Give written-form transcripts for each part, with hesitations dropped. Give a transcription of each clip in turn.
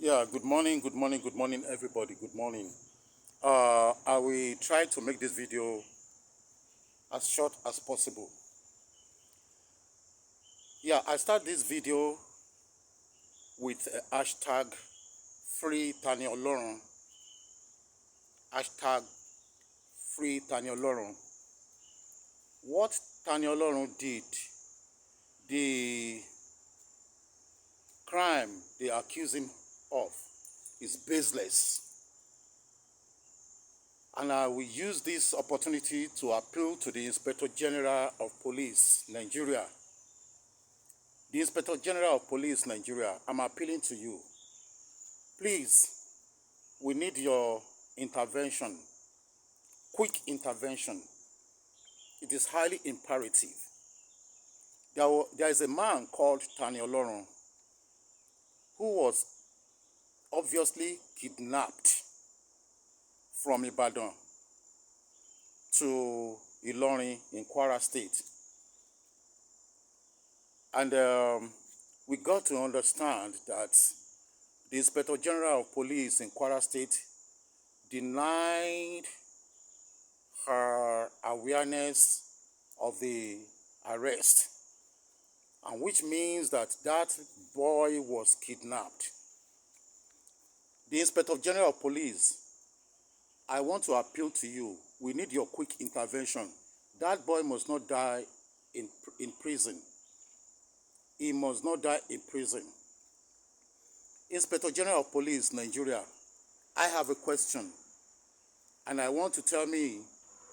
Yeah, good morning, everybody. Good morning. I will try to make this video as short as possible. Yeah, I start this video with hashtag free Tani Olorun. Hashtag free Tani Olorun. What Tani Olorun did, the crime they accuse him of, is baseless. And I will use this opportunity to appeal to the Inspector General of Police, Nigeria. The Inspector General of Police, Nigeria, I'm appealing to you. Please, we need your intervention, quick intervention. It is highly imperative. There is a man called Tani Olorun who was obviously kidnapped from Ibadan to Ilorin in Kwara State. And we got to understand that the Inspector General of Police in Kwara State denied her awareness of the arrest, and which means that that boy was kidnapped. The Inspector General of Police, I want to appeal to you. We need your quick intervention. That boy must not die in prison. He must not die in prison. Inspector General of Police, Nigeria, I have a question, and I want to tell me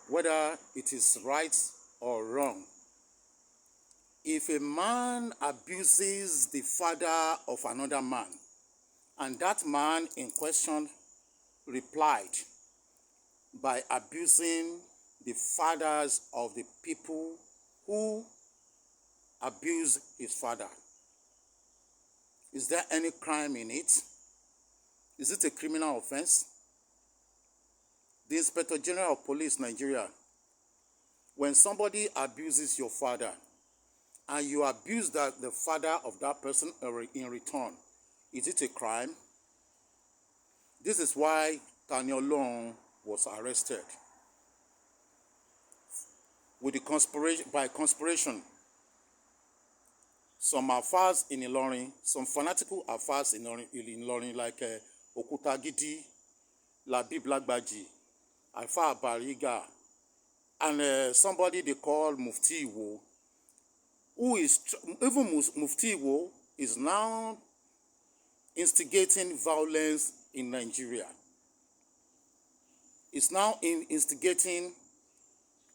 whether it is right or wrong. If a man abuses the father of another man, and that man in question replied by abusing the fathers of the people who abused his father, is there any crime in it? Is it a criminal offense? The Inspector General of Police, Nigeria, when somebody abuses your father and you abuse the father of that person in return, is it a crime? This is why Tani Olorun was arrested with the by conspiration. Some Alfas in Ilorin, some fanatical Alfas in Ilorin, like Okutagidi, Labeeb Lagbaji, Alfa Bariga, and somebody they call Mufti Iwo, who is, even Mufti Iwo is now instigating violence in Nigeria. It's now instigating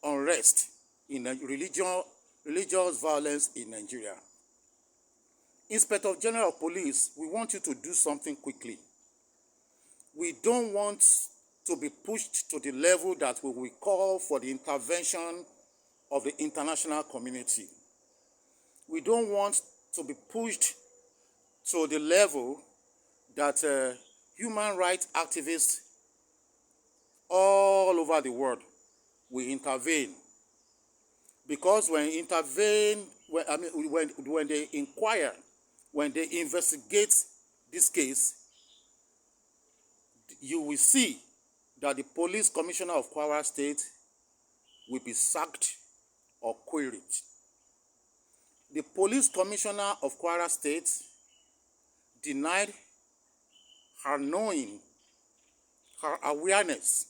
unrest in religious violence in Nigeria. Inspector General of Police, we want you to do something quickly. We don't want to be pushed to the level that we will call for the intervention of the international community. We don't want to be pushed to the level that human rights activists all over the world will intervene. Because when they inquire, when they investigate this case, you will see that the police commissioner of Kwara State will be sacked or queried. The police commissioner of Kwara State denied her knowing, her awareness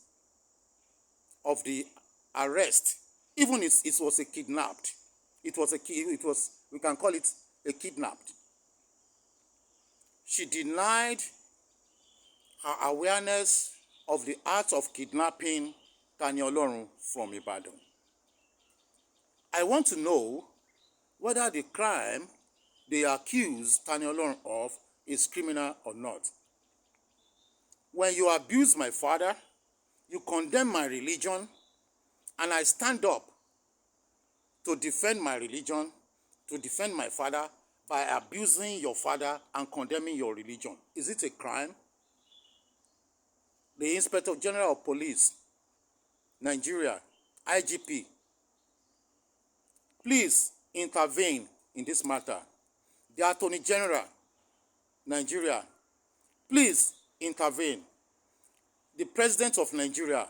of the arrest, even if it was a kidnapped. We can call it a kidnapped. She denied her awareness of the act of kidnapping Tani Olorun from Ibadan. I want to know whether the crime they accuse Tani Olorun of is criminal or not. When you abuse my father, you condemn my religion, and I stand up to defend my religion, to defend my father by abusing your father and condemning your religion. Is it a crime? The Inspector General of Police, Nigeria, IGP, please intervene in this matter. The Attorney General, Nigeria, Please intervene. The President of Nigeria,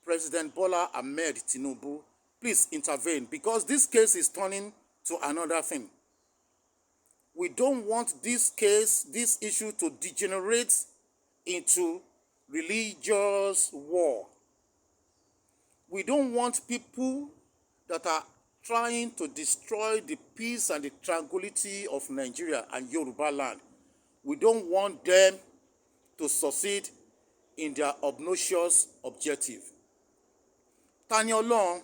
President Bola Ahmed Tinubu, please intervene, because this case is turning to another thing. We don't want this case, this issue, to degenerate into religious war. We don't want people that are trying to destroy the peace and the tranquility of Nigeria and Yoruba land. We don't want them to succeed in their obnoxious objective. Tani Olorun,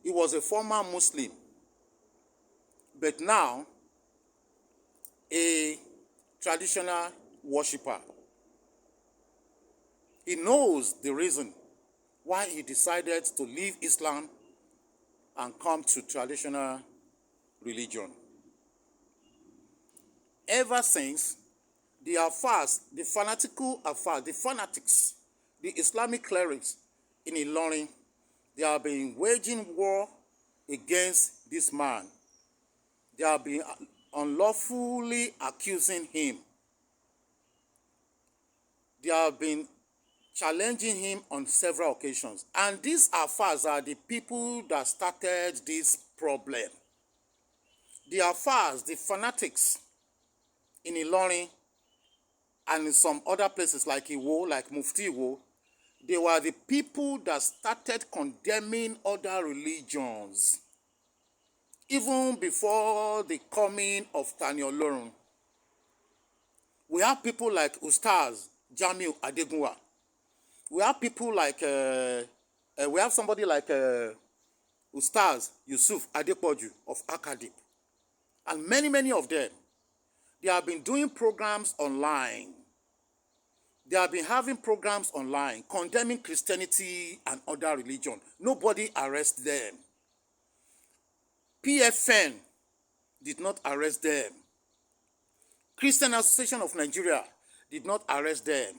he was a former Muslim, but now a traditional worshipper. He knows the reason why he decided to leave Islam and come to traditional religion. Ever since, the Alfas, the fanatical Alfas, the fanatics, the Islamic clerics in Ilorin, they have been waging war against this man. They have been unlawfully accusing him. They have been challenging him on several occasions. And these Alfas are the people that started this problem. The Alfas, the fanatics in Ilorin and in some other places like Iwo, like Mufti Iwo, they were the people that started condemning other religions even before the coming of Tani Olorun. We have people like Ustaz Jamiu Adegunwa. We have people like, we have somebody like Ustaz Yusuf Adepoju of Akadip. And many of them, they have been doing programs online. They have been having programs online condemning Christianity and other religion. Nobody arrests them. PFN did not arrest them. Christian Association of Nigeria did not arrest them.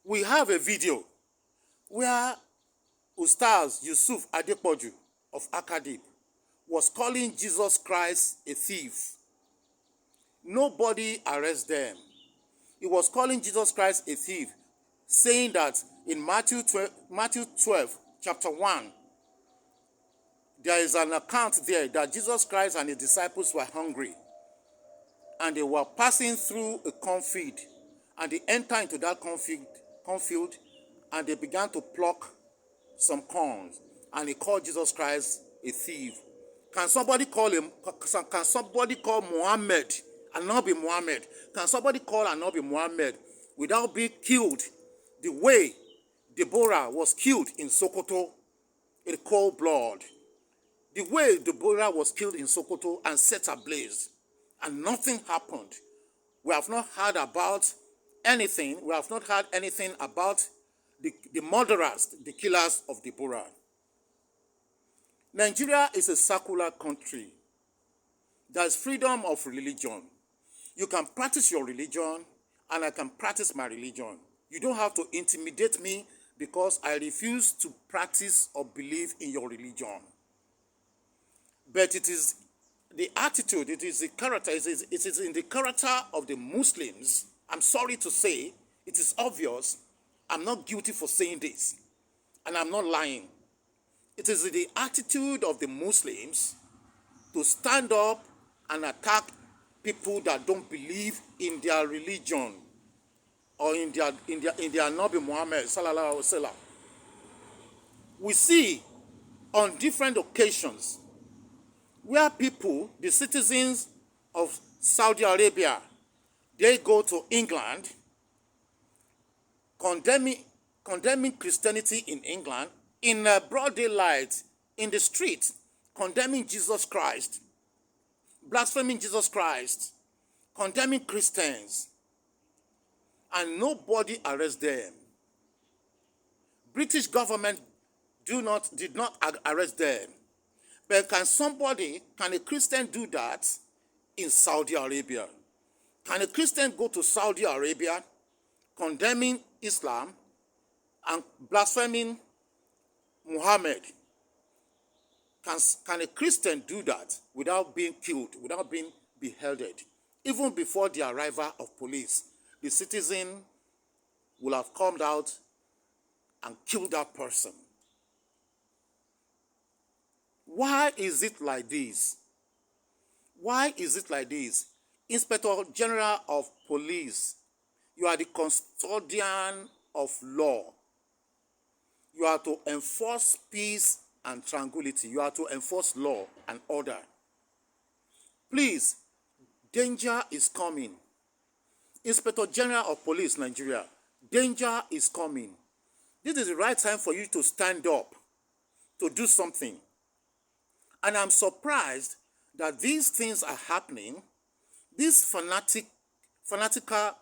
We have a video where Ustaz Yusuf Adepoju of Akadip was calling Jesus Christ a thief. Nobody arrests them. He was calling Jesus Christ a thief, saying that in Matthew 12, chapter 1, there is an account there that Jesus Christ and his disciples were hungry, and they were passing through a cornfield, and they entered into that cornfield, and they began to pluck some corns, and he called Jesus Christ a thief. Can somebody call Muhammad and not be Muhammad? Can somebody call and not be Muhammad without being killed the way Deborah was killed in Sokoto in cold blood? The way Deborah was killed in Sokoto and set ablaze, and nothing happened. We have not heard about anything. We have not heard anything about the murderers, the killers of Deborah. Nigeria is a secular country. There is freedom of religion. You can practice your religion, and I can practice my religion. You don't have to intimidate me because I refuse to practice or believe in your religion. But it is the attitude, it is the character, it is in the character of the Muslims. I'm sorry to say, it is obvious. I'm not guilty for saying this, and I'm not lying. It is the attitude of the Muslims to stand up and attack people that don't believe in their religion or in their Nabi Muhammad sallallahu alaihi wasallam. We see on different occasions where people, the citizens of Saudi Arabia, they go to England condemning Christianity in England in broad daylight, in the street, condemning Jesus Christ, blaspheming Jesus Christ, condemning Christians, and nobody arrests them. British government did not arrest them. But can a Christian do that in Saudi Arabia? Can a Christian go to Saudi Arabia condemning Islam and blaspheming Muhammad? Can a Christian do that without being killed, without being beheaded, even before the arrival of police? the citizen will have come out and killed that person. Why is it like this? Why is it like this? Inspector General of Police, you are the custodian of law. You are to enforce peace and tranquility. You are to enforce law and order. Please, danger is coming. Inspector General of Police, Nigeria, danger is coming. This is the right time for you to stand up, to do something. And I'm surprised that these things are happening. These fanatical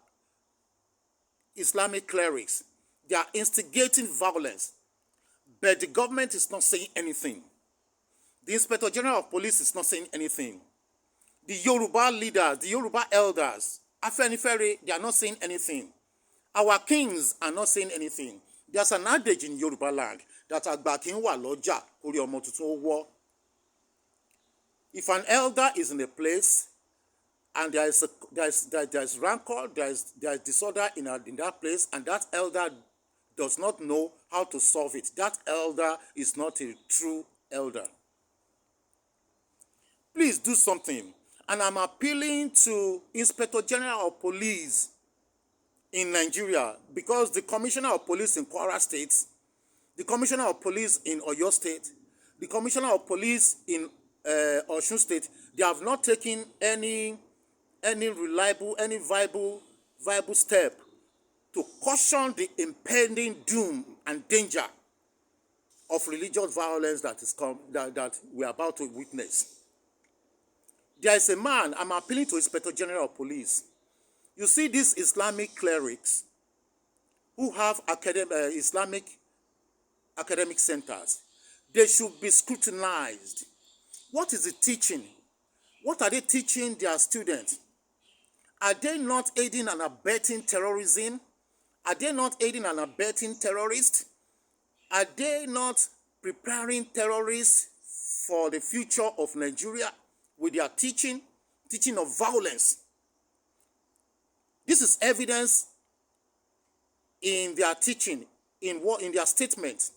Islamic clerics, they are instigating violence, but the government is not saying anything. The Inspector General of Police is not saying anything. The Yoruba leaders, the Yoruba elders, Afenifere, they are not saying anything. Our kings are not saying anything. There's an adage in Yoruba land that agba kin wa loja kori omo tuntun o wo. If an elder is in a place and there is rancor, there is disorder in that place, and that elder does not know how to solve it, that elder is not a true elder. Please do something. And I'm appealing to Inspector General of Police in Nigeria, because the Commissioner of Police in Kwara State, the Commissioner of Police in Oyo State, the Commissioner of Police in Osun State, they have not taken any reliable, any viable step to caution the impending doom and danger of religious violence that we are about to witness. There is a man, I'm appealing to Inspector General of Police. You see these Islamic clerics who have Islamic academic centers. They should be scrutinized. What is the teaching? What are they teaching their students? Are they not aiding and abetting terrorism? Are they not aiding and abetting terrorists? Are they not preparing terrorists for the future of Nigeria with their teaching of violence? This is evidence in their teaching, in their statements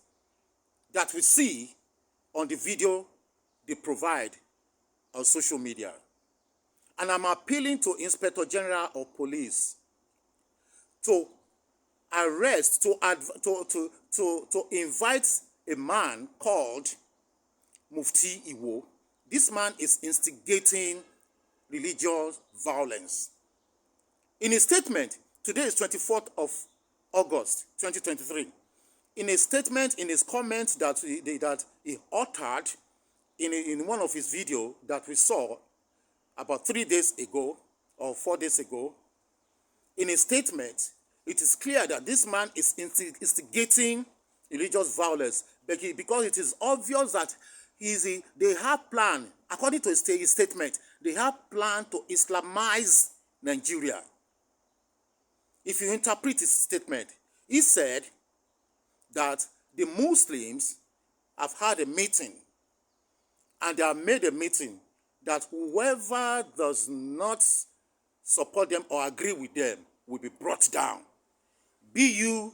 that we see on the video they provide on social media. And I'm appealing to Inspector General of Police to arrest, to invite a man called Mufti Iwo. This man is instigating religious violence. In a statement, today is 24th of August, 2023. In a statement, in his comments that he uttered in one of his videos that we saw about 3 days ago or 4 days ago, in a statement, it is clear that this man is instigating religious violence because it is obvious that they have plan, according to his statement, they have plan to Islamize Nigeria. If you interpret his statement, he said that the Muslims have had a meeting, and they have made a meeting that whoever does not support them or agree with them will be brought down. Be you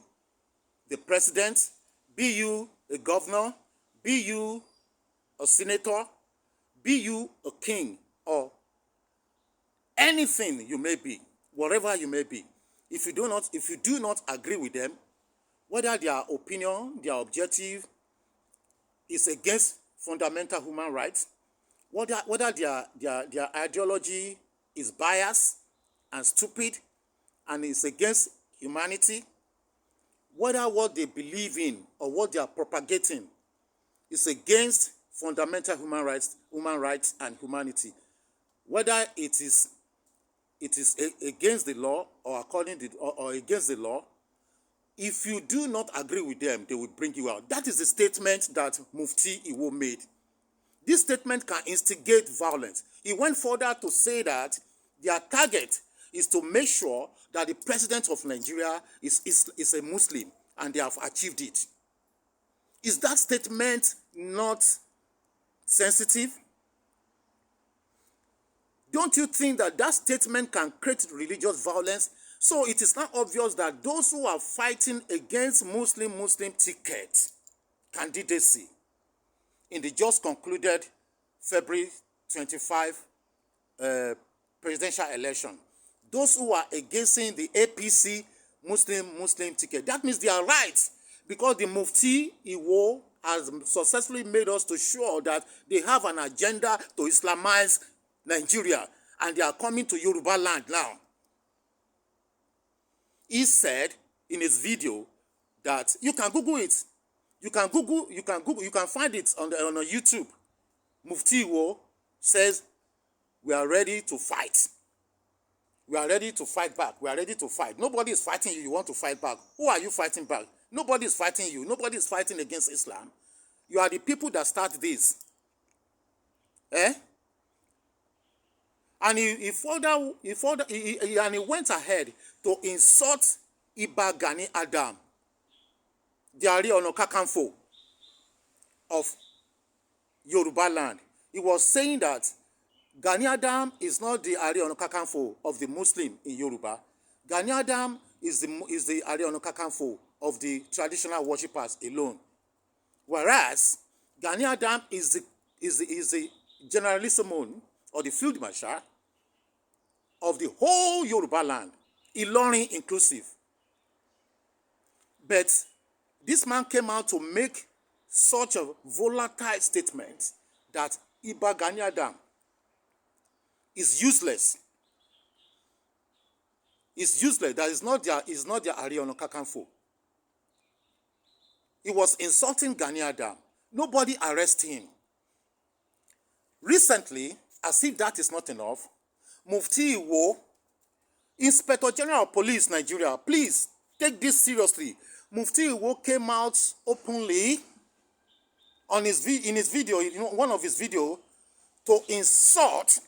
the president, be you a governor, be you a senator, be you a king, or anything you may be, whatever you may be. If you do not agree with them, whether their opinion, their objective is against fundamental human rights, whether their ideology is biased and stupid and is against humanity, whether what they believe in or what they are propagating is against fundamental human rights and humanity, whether it is against the law or or against the law, if you do not agree with them, they will bring you out. That is the statement that Mufti Iwo made. This statement can instigate violence. He went further to say that their target is to make sure that the president of Nigeria is a Muslim, and they have achieved it. Is that statement not sensitive? Don't you think that statement can create religious violence? So it is now obvious that those who are fighting against Muslim ticket candidacy in the just concluded February 25 presidential election, those who are against the APC Muslim ticket, that means they are right, because the Mufti Iwo has successfully made us to sure that they have an agenda to Islamize Nigeria, and they are coming to Yoruba land now. He said in his video that you can Google it. You can find it on YouTube. Mufti Iwo says, we are ready to fight. We are ready to fight back. We are ready to fight. Nobody is fighting you. You want to fight back. Who are you fighting back? Nobody is fighting you. Nobody is fighting against Islam. You are the people that start this. And he went ahead to insult Iba Gani Adam, the Ààrẹ Ọ̀nà Kakanfò of Yoruba land. He was saying that Gani Adam is not the Ààrẹ Ọ̀nà Kakanfò of the Muslim in Yoruba. Gani Adam is the Ààrẹ Ọ̀nà Kakanfò of the traditional worshippers alone. Whereas Gani Adam is the generalissimo, or the field marshal of the whole Yoruba land, Ilorin inclusive. But this man came out to make such a volatile statement that Iba Gani Adam is useless. It's useless. That is not their Ààrẹ Ọ̀nà Kakanfò. He was insulting Gani Adam. Nobody arrested him. Recently, as if that is not enough, Mufti Iwo, Inspector General of Police Nigeria, please take this seriously. Mufti Iwo came out openly in his video, one of his videos, to insult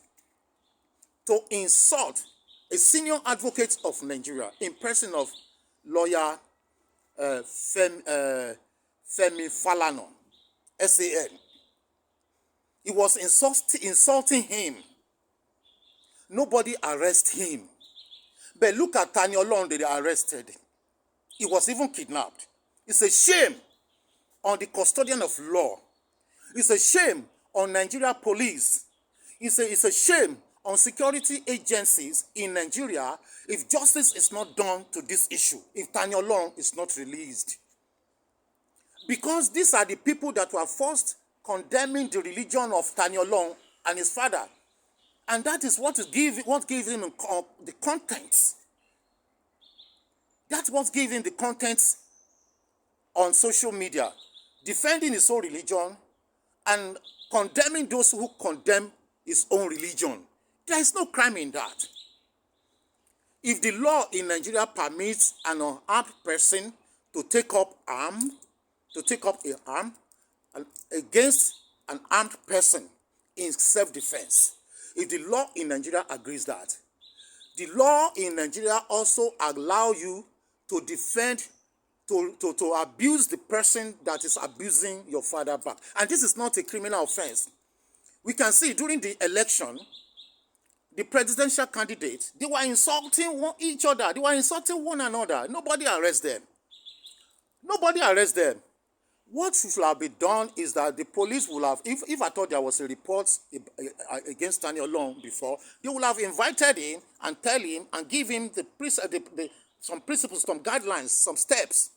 a senior advocate of Nigeria in person of lawyer Femi Falana, SAN. He was insulting him. Nobody arrested him. But look at Tani Olorun, they arrested. He was even kidnapped. It's a shame on the custodian of law. It's a shame on Nigeria police. It's a shame on security agencies in Nigeria if justice is not done to this issue, if Tani Olorun is not released. Because these are the people that were first condemning the religion of Tani Olorun and his father. And that is what gave him the contents. That's what gave him the contents on social media, defending his own religion and condemning those who condemn his own religion. There is no crime in that. If the law in Nigeria permits an unarmed person to take up a arm against an armed person in self-defense, if the law in Nigeria agrees that, the law in Nigeria also allow you to defend, to abuse the person that is abusing your father back. And this is not a criminal offense. We can see during the election, the presidential candidates, they were insulting each other. They were insulting one another. Nobody arrested them. Nobody arrested them. What should have been done is that the police would have, if I thought there was a report against Tani Olorun before, they would have invited him and tell him and give him some principles, some guidelines, some steps.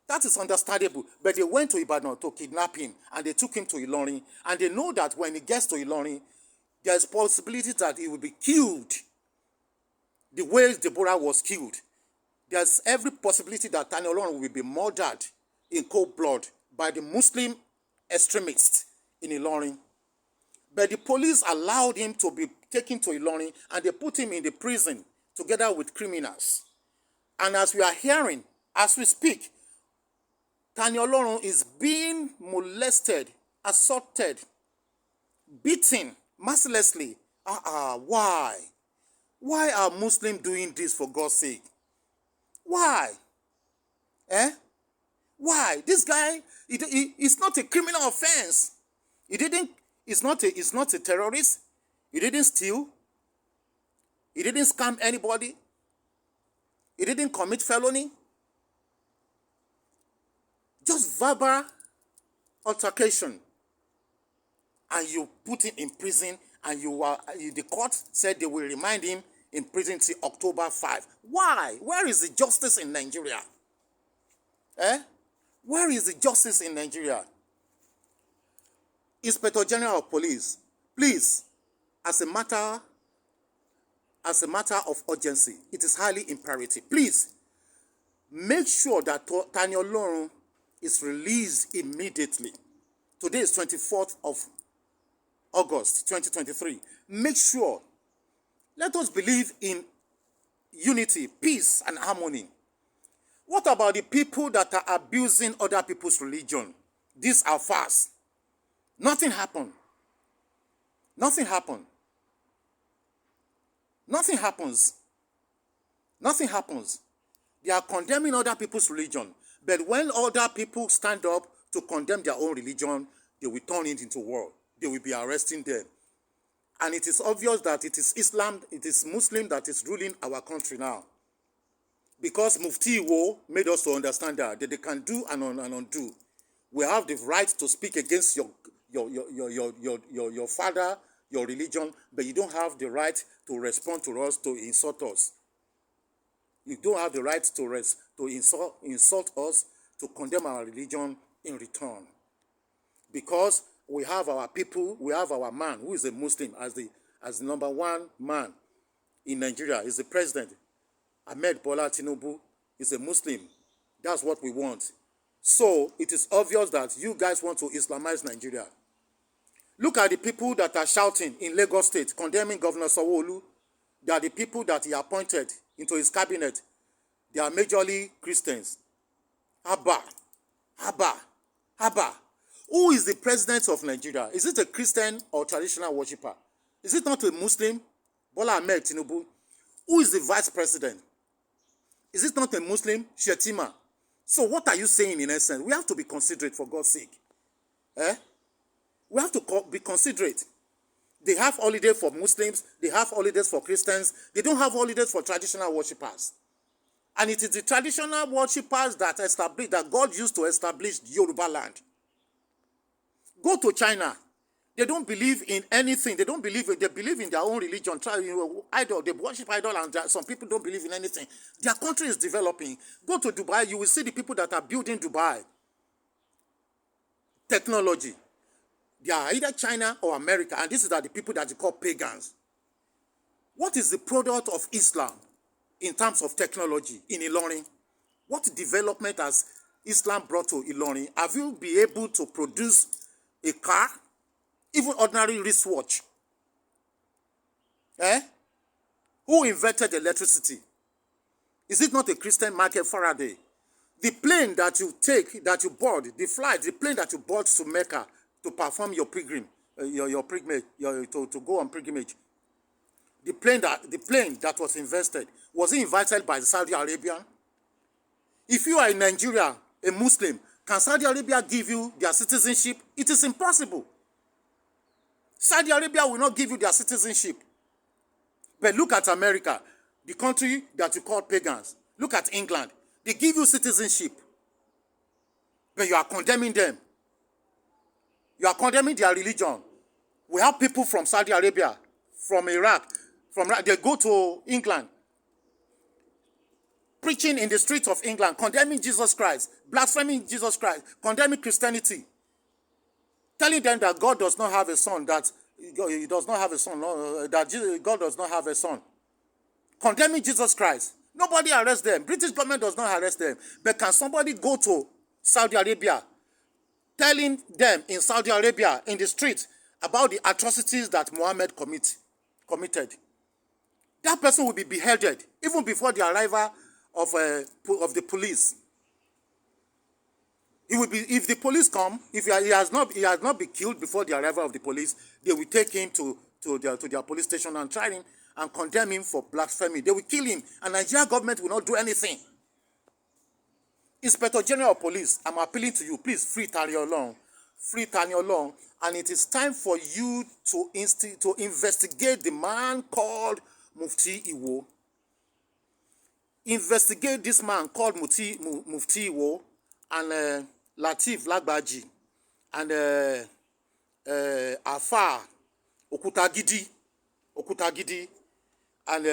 That is understandable. But they went to Ibadan to kidnap him, and they took him to Ilorin, and they know that when he gets to Ilorin, there's possibility that he will be killed the way Deborah was killed. There's every possibility that Tani Olorun will be murdered in cold blood by the Muslim extremists in Ilorin. But the police allowed him to be taken to Ilorin, and they put him in the prison together with criminals. And as we are hearing, as we speak, Tani Olorun is being molested, assaulted, beaten mercilessly. Why? Why are Muslims doing this, for God's sake? Why? Why? This guy, it's not a criminal offense. It's not a terrorist. He didn't steal. He didn't scam anybody. He didn't commit felony. Just verbal altercation. And you put him in prison, and the court said they will remind him in prison till October 5. Why? Where is the justice in Nigeria? Where is the justice in Nigeria? Inspector General of Police, please, as a matter of urgency, it is highly imperative. Please, make sure that Tani Olorun is released immediately. Today is 24th of August 2023. Make sure. Let us believe in unity, peace, and harmony. What about the people that are abusing other people's religion? These are fast. Nothing happened. Nothing happened. Nothing happens. Nothing happens. They are condemning other people's religion. But when other people stand up to condemn their own religion, they will turn it into war. They will be arresting them. And it is obvious that it is Islam, it is Muslim that is ruling our country now. Because Mufti Iwo made us to understand that they can do and undo. We have the right to speak against your father, your religion, but you don't have the right to respond to us, to insult us. You don't have the right to insult us, to condemn our religion in return. Because we have our people, we have our man who is a Muslim as the number one man in Nigeria, is the president. Ahmed Bola Tinubu is a Muslim. That's what we want. So it is obvious that you guys want to Islamize Nigeria. Look at the people that are shouting in Lagos State, condemning Governor Sanwo-Olu. They are the people that he appointed into his cabinet. They are majorly Christians. Abba. Who is the president of Nigeria? Is it a Christian or traditional worshipper? Is it not a Muslim? Bola Ahmed Tinubu. Who is the vice president? Is it not a Muslim? Shetima. So what are you saying in essence? We have to be considerate, for God's sake. We have to be considerate. They have holidays for Muslims. They have holidays for Christians. They don't have holidays for traditional worshippers. And it is the traditional worshippers that God used to establish Yoruba land. Go to China. They don't believe in anything. They believe in their own religion. Idol. They worship idol, and some people don't believe in anything. Their country is developing. Go to Dubai. You will see the people that are building Dubai. Technology. They are either China or America, and these are the people that you call pagans. What is the product of Islam in terms of technology in Ilorin? What development has Islam brought to Ilorin? Have you been able to produce a car, even ordinary wristwatch? Who invented electricity? Is it not a Christian Michael Faraday? The plane that you board to Mecca to perform your pilgrimage, to go on pilgrimage. The plane that was invested, was it invited by Saudi Arabia? If you are in Nigeria, a Muslim, can Saudi Arabia give you their citizenship? It is impossible. Saudi Arabia will not give you their citizenship. But look at America, the country that you call pagans. Look at England. They give you citizenship. But you are condemning them. You are condemning their religion. We have people from Saudi Arabia, from Iraq, they go to England, preaching in the streets of England, condemning Jesus Christ, blaspheming Jesus Christ, condemning Christianity, telling them that God does not have a son, that God does not have a son, condemning Jesus Christ. Nobody arrests them. British government does not arrest them. But can somebody go to Saudi Arabia, telling them in Saudi Arabia, in the street, about the atrocities that Muhammad committed? That person will be beheaded even before the arrival of the police. He will be, if the police come, if he has not been killed before the arrival of the police, they will take him to their police station and try him and condemn him for blasphemy. They will kill him, and Nigeria government will not do anything. Inspector General of Police, I'm appealing to you, please free Tani Olorun. Free Tani Olorun, and it is time for you to investigate the man called Mufti Iwo. investigate this man called Mufti Iwo and Labeeb Lagbaji and Alfa Okutagidi and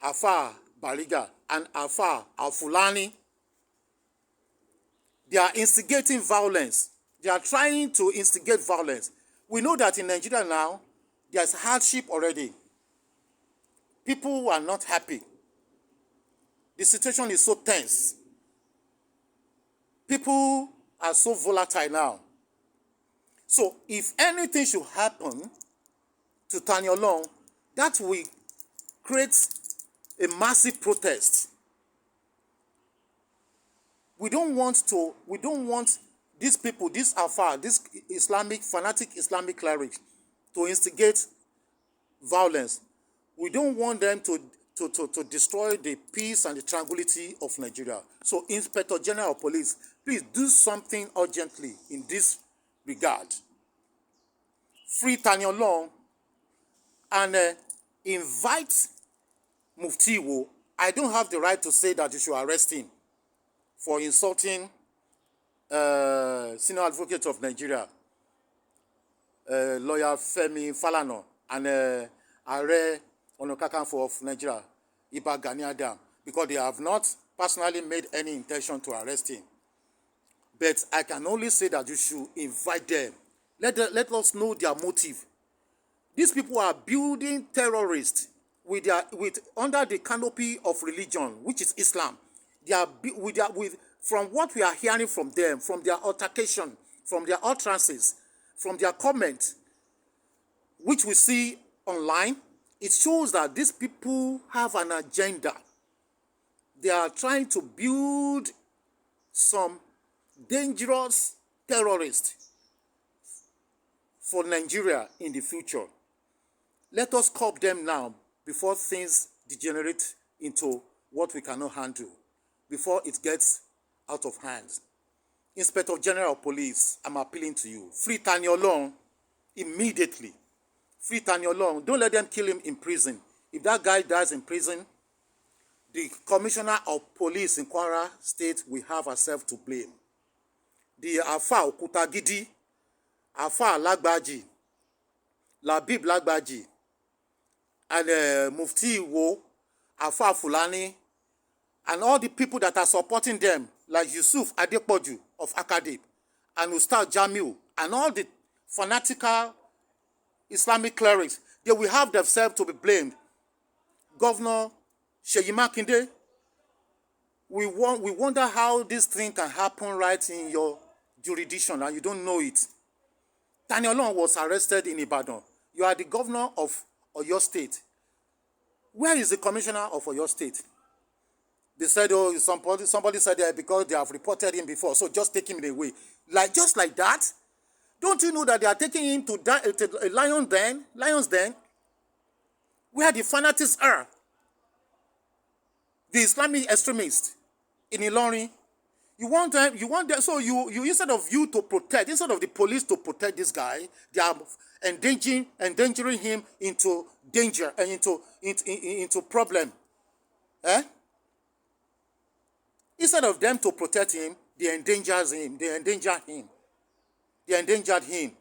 Alfa Bariga and Alfa Al Fulani. They are instigating violence. They are trying to instigate violence. We know that in Nigeria now, there's hardship already. People are not happy. The situation is so tense. People are so volatile now. So if anything should happen to Tani Olorun, that will create a massive protest. We don't want these people, this Alfa, this fanatic Islamic clerics to instigate violence. We don't want them to destroy the peace and the tranquility of Nigeria. So Inspector General of Police, please do something urgently in this regard. Free Tani Olorun and invite Mufti Iwo. I don't have the right to say that you should arrest him for insulting senior advocate of Nigeria, lawyer Femi Falana, and Ààrẹ Ọ̀nà Kakanfò of Nigeria, Iba Gani Adam, because they have not personally made any intention to arrest him. But I can only say that you should invite them. Let us know their motive. These people are building terrorists with under the canopy of religion, which is Islam. They are from what we are hearing from them, from their altercation, from their utterances, from their comments, which we see online, it shows that these people have an agenda. They are trying to build some dangerous terrorists for Nigeria in the future. Let us curb them now before things degenerate into what we cannot handle, before it gets out of hand. Inspector General of Police, I'm appealing to you. Free Tani Olorun immediately. Free Tani Olorun. Don't let them kill him in prison. If that guy dies in prison, the Commissioner of Police in Kwara State will have herself to blame. The Alfa Okutagidi, Alfa Lagbaji, Labeeb Lagbaji, and Mufti Iwo, Alfa Al Fulani, and all the people that are supporting them, like Yusuf Adepoju of Akadib, and Ustaz Jamil, and all the fanatical Islamic clerics, they will have themselves to be blamed. Governor Seyi Makinde, we wonder how this thing can happen right in your jurisdiction and you don't know it. Tani Olorun was arrested in Ibadan. You are the governor of Oyo State. Where is the commissioner of Oyo State? They said, oh, somebody said that because they have reported him before, so just take him away. Just like that? Don't you know that they are taking him to a lion's den, where the fanatics are? The Islamic extremists in Ilorin. You want them, so you instead of the police to protect this guy, they are endangering him into danger and into problem. Instead of them to protect him, they endangered him,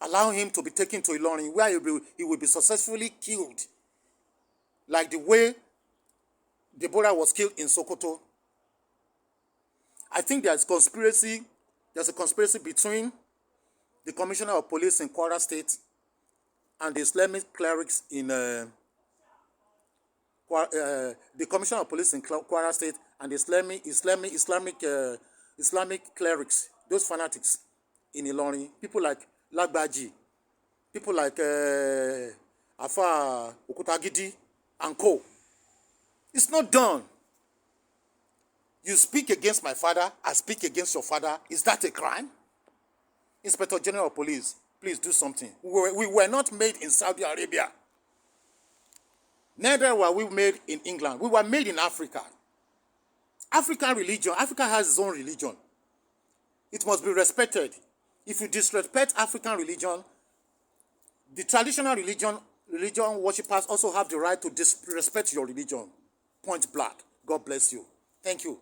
allowing him to be taken to Ilorin, where he will be successfully killed, like the way Deborah was killed in Sokoto. I think there's a conspiracy between the Commissioner of Police in Kwara State and the Islamic clerics in the Commissioner of Police in Kwara State and the Islamic clerics, those fanatics in Ilorin, people like Lagbaji, people like Alfa Okutagidi and co. It's not done. You speak against my father, I speak against your father. Is that a crime? Inspector General of Police, please do something. We were not made in Saudi Arabia. Neither were we made in England. We were made in Africa. African religion, Africa has its own religion. It must be respected. If you disrespect African religion, the traditional religion worshippers also have the right to disrespect your religion. Point blank. God bless you. Thank you.